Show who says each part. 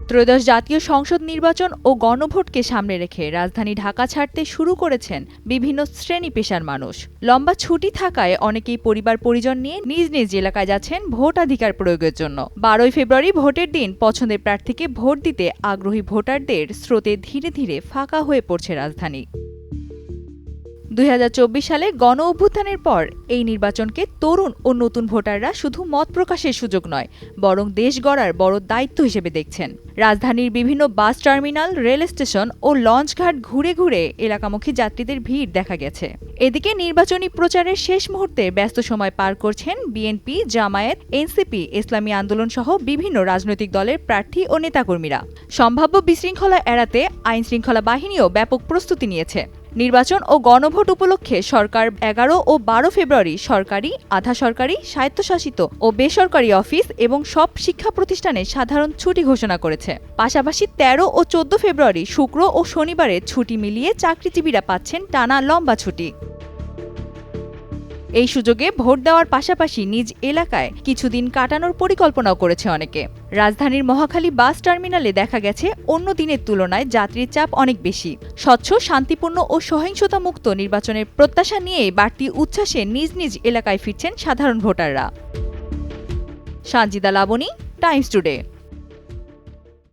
Speaker 1: ত্রয়োদশ জাতীয় সংসদ নির্বাচন ও গণভোটকে সামনে রেখে রাজধানী ঢাকা ছাড়তে শুরু করেছেন বিভিন্ন শ্রেণী পেশার মানুষ। লম্বা ছুটি থাকায় অনেকেই পরিবার পরিজন নিয়ে নিজ নিজ এলাকায় যাচ্ছেন ভোটাধিকার প্রয়োগের জন্য। 12 ফেব্রুয়ারি ভোটের দিন পছন্দের প্রার্থীকে ভোট দিতে আগ্রহী ভোটারদের স্রোতে ধীরে ধীরে ফাঁকা হয়ে পড়ছে রাজধানী। 2024 সালে গণ অভ্যুত্থানের পর এই নির্বাচনকে তরুণ ও নতুন ভোটাররা শুধু মত প্রকাশের সুযোগ নয়, বরং দেশ গড়ার বড় দায়িত্ব হিসেবে দেখছেন। রাজধানীর বিভিন্ন বাস টার্মিনাল, রেল স্টেশন ও লঞ্চঘাট ঘুরে ঘুরে এলাকামুখী যাত্রীদের ভিড় দেখা গেছে। এদিকে নির্বাচনী প্রচারের শেষ মুহূর্তে ব্যস্ত সময় পার করছেন বিএনপি, জামায়াত, এনসিপি, ইসলামী আন্দোলন সহ বিভিন্ন রাজনৈতিক দলের প্রার্থী ও নেতাকর্মীরা। সম্ভাব্য বিশৃঙ্খলা এড়াতে আইনশৃঙ্খলা বাহিনীও ব্যাপক প্রস্তুতি নিয়েছে। নির্বাচন ও গণভোট উপলক্ষে সরকার 11 ও 12 ফেব্রুয়ারি সরকারি, আধা সরকারি, স্বায়ত্তশাসিত ও বেসরকারি অফিস এবং সব শিক্ষা প্রতিষ্ঠানে সাধারণ ছুটি ঘোষণা করেছে। পাশাপাশি 13 ও 14 ফেব্রুয়ারি শুক্র ও শনিবারে ছুটি মিলিয়ে চাকরিজীবীরা পাচ্ছেন টানা লম্বা ছুটি। এই সুযোগে ভোট দেওয়ার পাশাপাশি নিজ এলাকায় কিছুদিন কাটানোর পরিকল্পনাও করেছে অনেকে। রাজধানীর মহাখালী বাস টার্মিনালে দেখা গেছে অন্য দিনের তুলনায় যাত্রীর চাপ অনেক বেশি। স্বচ্ছ, শান্তিপূর্ণ ও সহিংসতামুক্ত নির্বাচনের প্রত্যাশা নিয়ে বাড়তি উচ্ছ্বাসে নিজ নিজ এলাকায় ফিরছেন সাধারণ ভোটাররা। Sanjida Laboni, Times today.